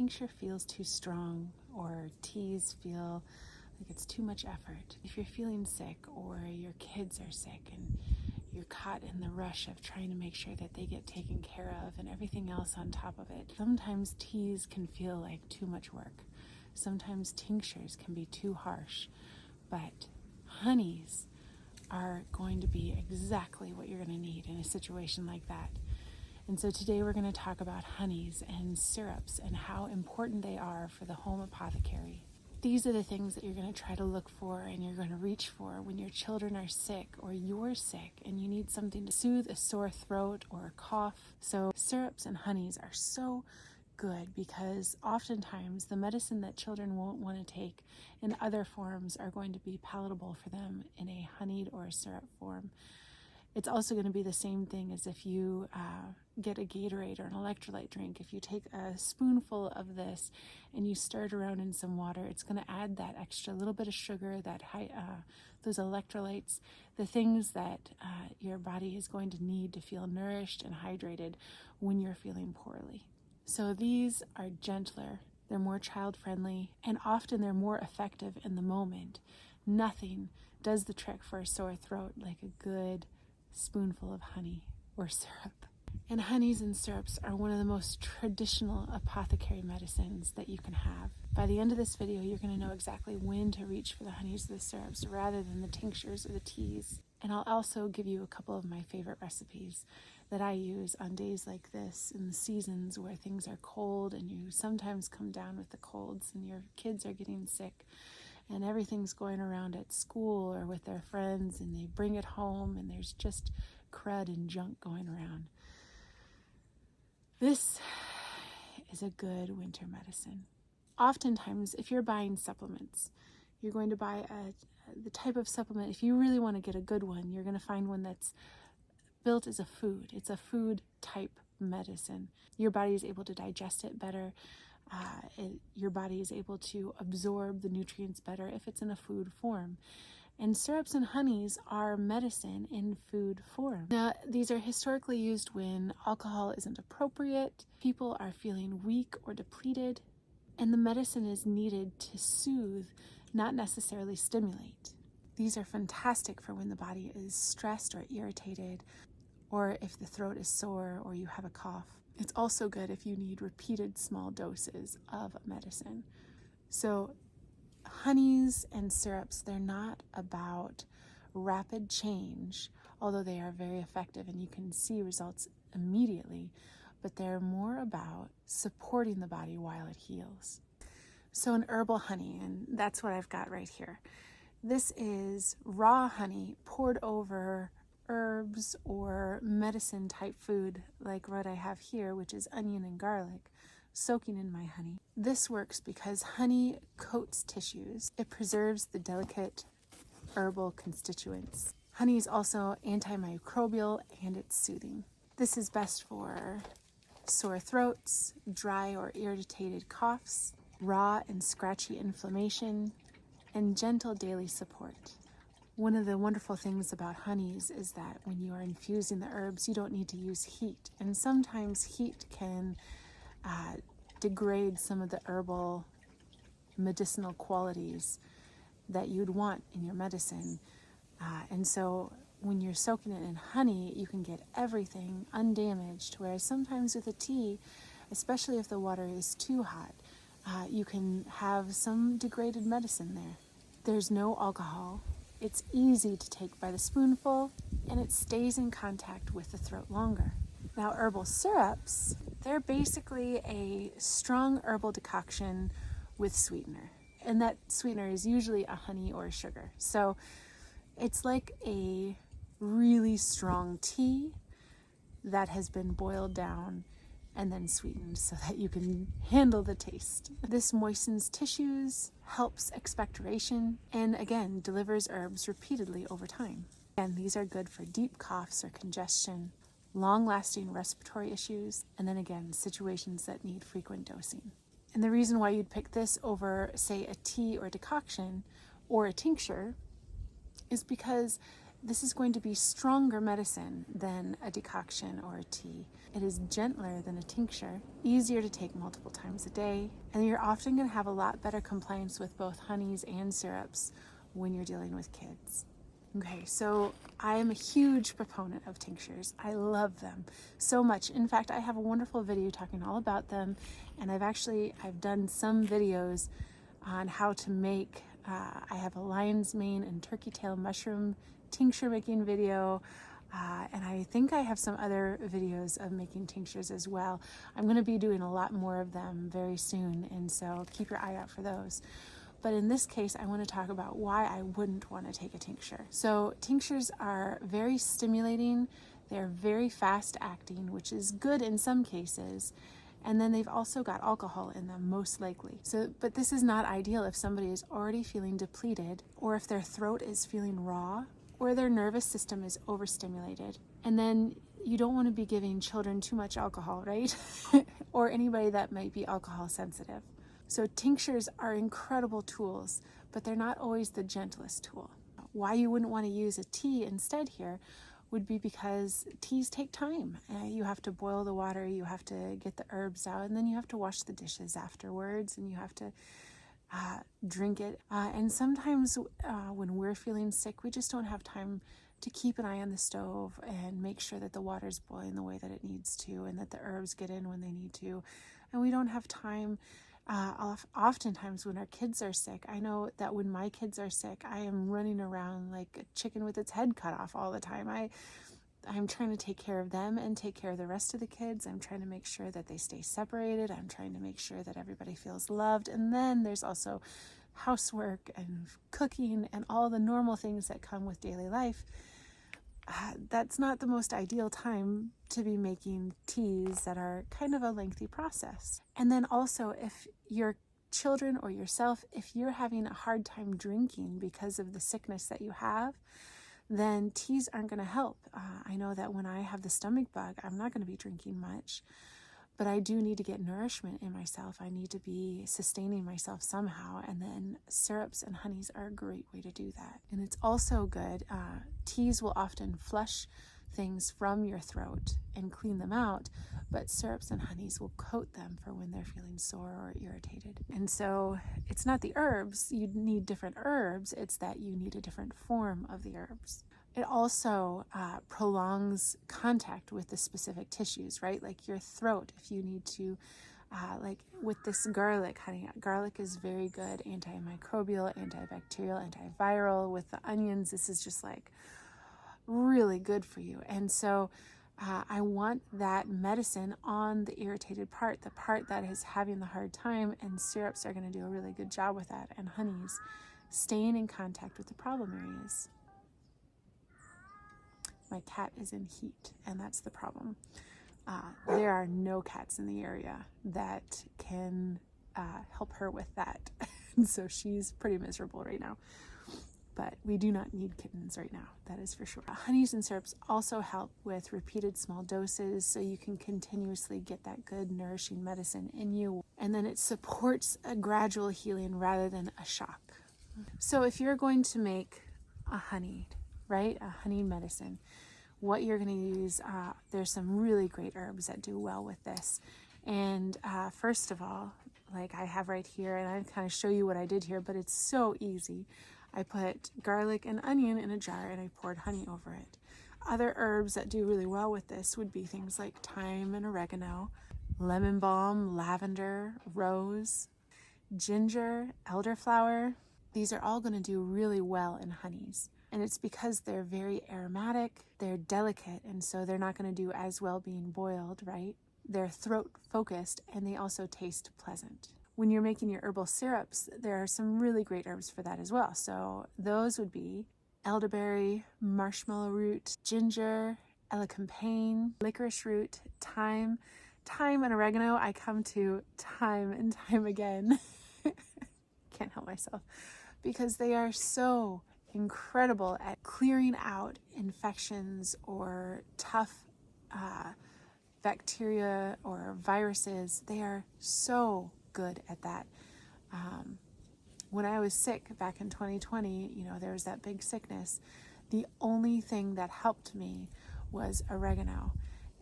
tincture feels too strong or teas feel like it's too much effort, if you're feeling sick or your kids are sick and you're caught in the rush of trying to make sure that they get taken care of and everything else on top of it, sometimes teas can feel like too much work. Sometimes tinctures can be too harsh, but honeys are going to be exactly what you're going to need in a situation like that. And so today we're going to talk about honeys and syrups and how important they are for the home apothecary. These are the things that you're going to try to look for and you're going to reach for when your children are sick or you're sick and you need something to soothe a sore throat or a cough. So syrups and honeys are so good because oftentimes the medicine that children won't want to take in other forms are going to be palatable for them in a honeyed or a syrup form. It's also going to be the same thing as if you get a Gatorade or an electrolyte drink. If you take a spoonful of this and you stir it around in some water, it's going to add that extra little bit of sugar, that those electrolytes, the things that your body is going to need to feel nourished and hydrated when you're feeling poorly. So these are gentler, they're more child-friendly, and often they're more effective in the moment. Nothing does the trick for a sore throat like a good spoonful of honey or syrup. And honeys and syrups are one of the most traditional apothecary medicines that you can have. By the end of this video, you're going to know exactly when to reach for the honeys or the syrups rather than the tinctures or the teas. And I'll also give you a couple of my favorite recipes that I use on days like this in the seasons where things are cold and you sometimes come down with the colds and your kids are getting sick and everything's going around at school or with their friends and they bring it home and there's just crud and junk going around. This is a good winter medicine. Oftentimes, if you're buying supplements, you're going to buy the type of supplement. If you really want to get a good one, you're going to find one that's built as a food. It's a food type medicine. Your body is able to digest it better. Your body is able to absorb the nutrients better if it's in a food form. And syrups and honeys are medicine in food form. Now, these are historically used when alcohol isn't appropriate, people are feeling weak or depleted, and the medicine is needed to soothe, not necessarily stimulate. These are fantastic for when the body is stressed or irritated, or if the throat is sore or you have a cough. It's also good if you need repeated small doses of medicine. So honeys and syrups, they're not about rapid change, although they are very effective and you can see results immediately, but they're more about supporting the body while it heals. So an herbal honey, and that's what I've got right here. This is raw honey poured over herbs or medicine type food like what I have here, which is onion and garlic, soaking in my honey. This works because honey coats tissues. It preserves the delicate herbal constituents. Honey is also antimicrobial and it's soothing. This is best for sore throats, dry or irritated coughs, raw and scratchy inflammation, and gentle daily support. One of the wonderful things about honeys is that when you are infusing the herbs, you don't need to use heat. And sometimes heat can degrade some of the herbal medicinal qualities that you'd want in your medicine. And so when you're soaking it in honey, you can get everything undamaged, whereas sometimes with a tea, especially if the water is too hot, you can have some degraded medicine there. There's no alcohol. It's easy to take by the spoonful, and it stays in contact with the throat longer. Now, herbal syrups, they're basically a strong herbal decoction with sweetener. And that sweetener is usually a honey or a sugar. So it's like a really strong tea that has been boiled down and then sweetened so that you can handle the taste. This moistens tissues, helps expectoration, and again, delivers herbs repeatedly over time. And these are good for deep coughs or congestion, long-lasting respiratory issues, and then again, situations that need frequent dosing. And the reason why you'd pick this over, say, a tea or decoction or a tincture is because this is going to be stronger medicine than a decoction or a tea. It is gentler than a tincture, easier to take multiple times a day, and you're often going to have a lot better compliance with both honeys and syrups when you're dealing with kids. Okay, so I am a huge proponent of tinctures. I love them so much. In fact, I have a wonderful video talking all about them, and I've done some videos on how to make, I have a lion's mane and turkey tail mushroom tincture making video, and I think I have some other videos of making tinctures as well. I'm going to be doing a lot more of them very soon, and so keep your eye out for those. But in this case, I want to talk about why I wouldn't want to take a tincture. So tinctures are very stimulating. They're very fast acting, which is good in some cases. And then they've also got alcohol in them, most likely. But this is not ideal if somebody is already feeling depleted, or if their throat is feeling raw, or their nervous system is overstimulated. And then you don't want to be giving children too much alcohol, right? Or anybody that might be alcohol sensitive. So tinctures are incredible tools, but they're not always the gentlest tool. Why you wouldn't want to use a tea instead here would be because teas take time. You have to boil the water, you have to get the herbs out, and then you have to wash the dishes afterwards, and you have to drink it. And sometimes when we're feeling sick, we just don't have time to keep an eye on the stove and make sure that the water's boiling the way that it needs to, and that the herbs get in when they need to. And we don't have time. Oftentimes when our kids are sick, I know that when my kids are sick, I am running around like a chicken with its head cut off all the time. I'm trying to take care of them and take care of the rest of the kids. I'm trying to make sure that they stay separated. I'm trying to make sure that everybody feels loved. And then there's also housework and cooking and all the normal things that come with daily life. That's not the most ideal time to be making teas that are kind of a lengthy process. And then also, if your children or yourself, if you're having a hard time drinking because of the sickness that you have, then teas aren't going to help. I know that when I have the stomach bug, I'm not going to be drinking much, but I do need to get nourishment in myself. I need to be sustaining myself somehow, and then syrups and honeys are a great way to do that. And it's also good. Teas will often flush things from your throat and clean them out, but syrups and honeys will coat them for when they're feeling sore or irritated. And so it's not the herbs, you need different herbs, it's that you need a different form of the herbs. It also prolongs contact with the specific tissues, right? Like your throat, if you need to, like with this garlic, honey, garlic is very good, antimicrobial, antibacterial, antiviral. With the onions, this is just like really good for you. And so I want that medicine on the irritated part, the part that is having the hard time, and syrups are going to do a really good job with that, and honeys staying in contact with the problem areas. My cat is in heat, and that's the problem. There are no cats in the area that can help her with that. And so she's pretty miserable right now. But we do not need kittens right now, that is for sure. Honeys and syrups also help with repeated small doses, so you can continuously get that good nourishing medicine in you. And then it supports a gradual healing rather than a shock. So if you're going to make a honey, right, a honey medicine, what you're going to use, there's some really great herbs that do well with this. And first of all, like I have right here, and I kind of show you what I did here, but it's so easy. I put garlic and onion in a jar, and I poured honey over it. Other herbs that do really well with this would be things like thyme and oregano, lemon balm, lavender, rose, ginger, elderflower. These are all going to do really well in honeys. And it's because they're very aromatic, they're delicate, and so they're not going to do as well being boiled, right? They're throat focused, and they also taste pleasant. When you're making your herbal syrups, there are some really great herbs for that as well. So those would be elderberry, marshmallow root, ginger, elecampane, licorice root, thyme and oregano. I come to time and time again. Can't help myself, because they are so incredible at clearing out infections or tough bacteria or viruses. They are so good at that. When I was sick back in 2020, there was that big sickness. The only thing that helped me was oregano,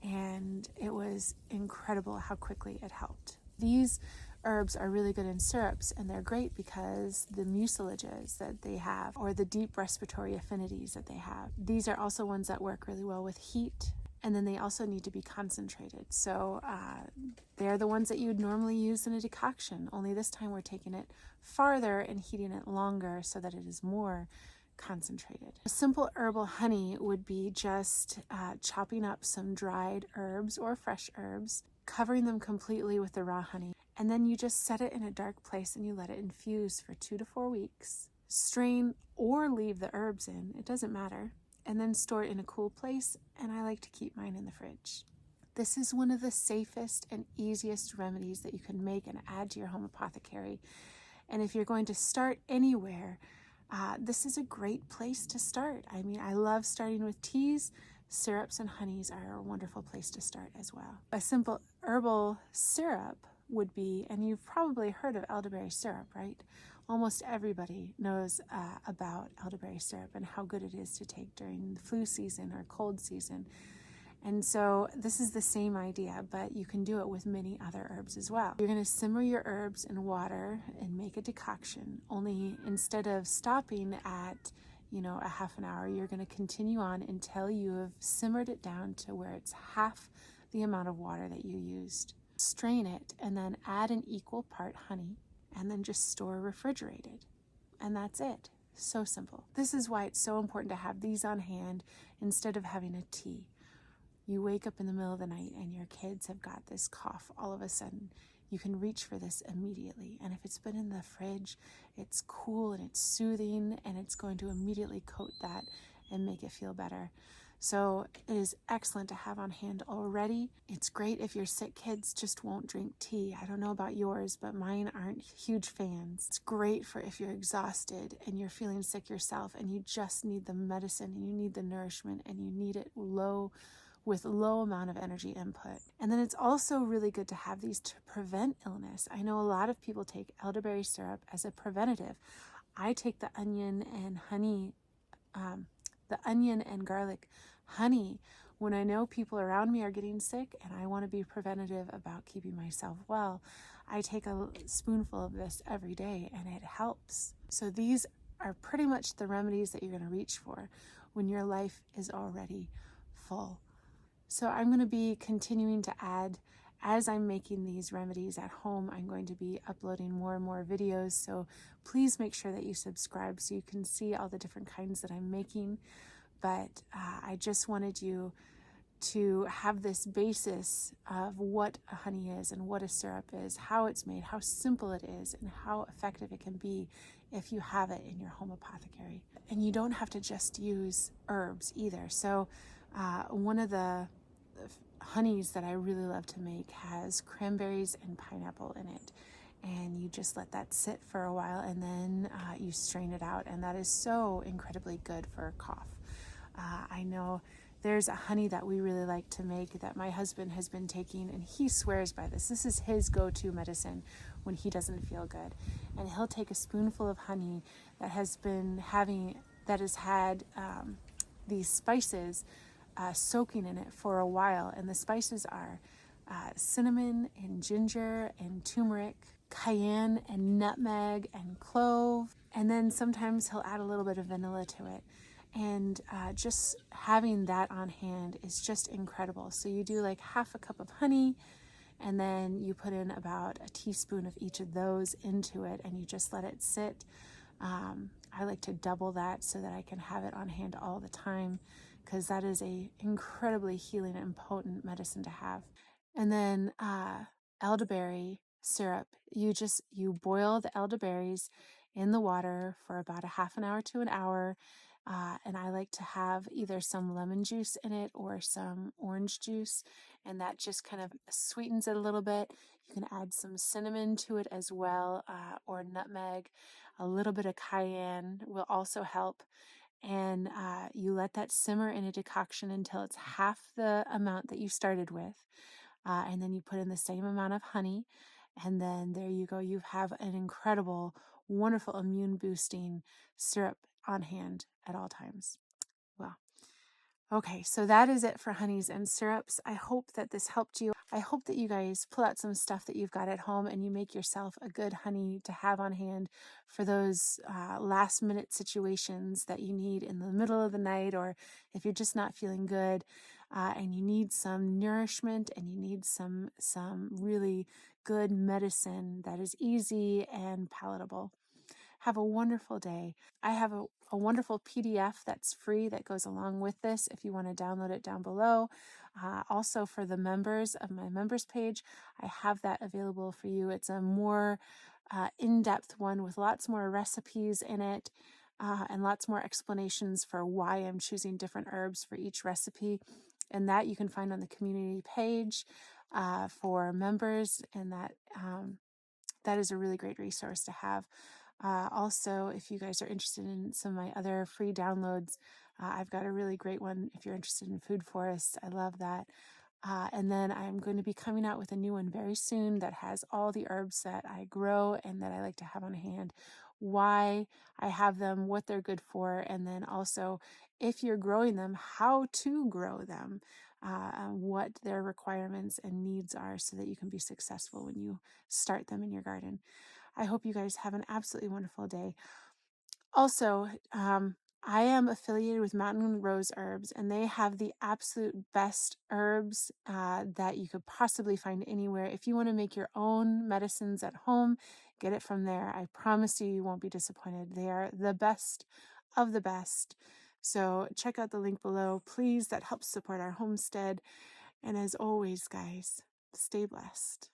and it was incredible how quickly it helped. These herbs are really good in syrups, and they're great because the mucilages that they have, or the deep respiratory affinities that they have, these are also ones that work really well with heat. And then they also need to be concentrated. So they're the ones that you would normally use in a decoction, only this time we're taking it farther and heating it longer so that it is more concentrated. A simple herbal honey would be just chopping up some dried herbs or fresh herbs, covering them completely with the raw honey, and then you just set it in a dark place and you let it infuse for 2 to 4 weeks. Strain or leave the herbs in, it doesn't matter, and then store it in a cool place, and I like to keep mine in the fridge. This is one of the safest and easiest remedies that you can make and add to your home apothecary. And if you're going to start anywhere, this is a great place to start. I mean, I love starting with teas. Syrups and honeys are a wonderful place to start as well. A simple herbal syrup would be, and you've probably heard of elderberry syrup, right? Almost everybody knows about elderberry syrup and how good it is to take during the flu season or cold season. And so this is the same idea, but you can do it with many other herbs as well. You're going to simmer your herbs in water and make a decoction, only instead of stopping at, a half an hour, you're going to continue on until you have simmered it down to where it's half the amount of water that you used. Strain it and then add an equal part honey, and then just store refrigerated. And that's it. So simple. This is why it's so important to have these on hand instead of having a tea. You wake up in the middle of the night and your kids have got this cough all of a sudden. You can reach for this immediately. And if it's been in the fridge, it's cool and it's soothing, and it's going to immediately coat that and make it feel better. So it is excellent to have on hand already. It's great if your sick kids just won't drink tea. I don't know about yours, but mine aren't huge fans. It's great for if you're exhausted and you're feeling sick yourself and you just need the medicine and you need the nourishment and you need it with low amount of energy input. And then it's also really good to have these to prevent illness. I know a lot of people take elderberry syrup as a preventative. I take the onion and garlic honey when I know people around me are getting sick and I want to be preventative about keeping myself well. I take a spoonful of this every day and it helps. So these are pretty much the remedies that you're going to reach for when your life is already full. So I'm going to be continuing to add, as I'm making these remedies at home, I'm going to be uploading more and more videos. So please make sure that you subscribe so you can see all the different kinds that I'm making. But I just wanted you to have this basis of what a honey is and what a syrup is, how it's made, how simple it is, and how effective it can be if you have it in your home apothecary. And you don't have to just use herbs either. So one of the honeys that I really love to make has cranberries and pineapple in it. And you just let that sit for a while and then you strain it out. And that is so incredibly good for a cough. I know there's a honey that we really like to make that my husband has been taking, and he swears by this. This is his go-to medicine when he doesn't feel good. And he'll take a spoonful of honey that has had these spices soaking in it for a while. And the spices are cinnamon and ginger and turmeric, cayenne and nutmeg and clove. And then sometimes he'll add a little bit of vanilla to it. And just having that on hand is just incredible. So you do like half a cup of honey, and then you put in about a teaspoon of each of those into it, and you just let it sit. I like to double that so that I can have it on hand all the time, because that is a incredibly healing and potent medicine to have. And then elderberry syrup, you boil the elderberries in the water for about a half an hour to an hour. And I like to have either some lemon juice in it or some orange juice, and that just kind of sweetens it a little bit. You can add some cinnamon to it as well, or nutmeg. A little bit of cayenne will also help. And you let that simmer in a decoction until it's half the amount that you started with. And then you put in the same amount of honey. And then there you go. You have an incredible, wonderful immune boosting syrup on hand at all times. Okay, so that is it for honeys and syrups. I hope that this helped you. I hope that you guys pull out some stuff that you've got at home and you make yourself a good honey to have on hand for those last minute situations that you need in the middle of the night, or if you're just not feeling good and you need some nourishment and you need some really good medicine that is easy and palatable. Have a wonderful day. I have a wonderful PDF that's free that goes along with this if you want to download it down below. Also, for the members of my members page, I have that available for you. It's a more in-depth one with lots more recipes in it and lots more explanations for why I'm choosing different herbs for each recipe. And that you can find on the community page for members, and that is a really great resource to have. Also, if you guys are interested in some of my other free downloads, I've got a really great one if you're interested in food forests. I love that. And then I'm going to be coming out with a new one very soon that has all the herbs that I grow and that I like to have on hand, why I have them, what they're good for, and then also, if you're growing them, how to grow them, what their requirements and needs are so that you can be successful when you start them in your garden. I hope you guys have an absolutely wonderful day. Also, I am affiliated with Mountain Rose Herbs, and they have the absolute best herbs that you could possibly find anywhere. If you want to make your own medicines at home, get it from there. I promise you, you won't be disappointed. They are the best of the best. So check out the link below, please. That helps support our homestead. And as always, guys, stay blessed.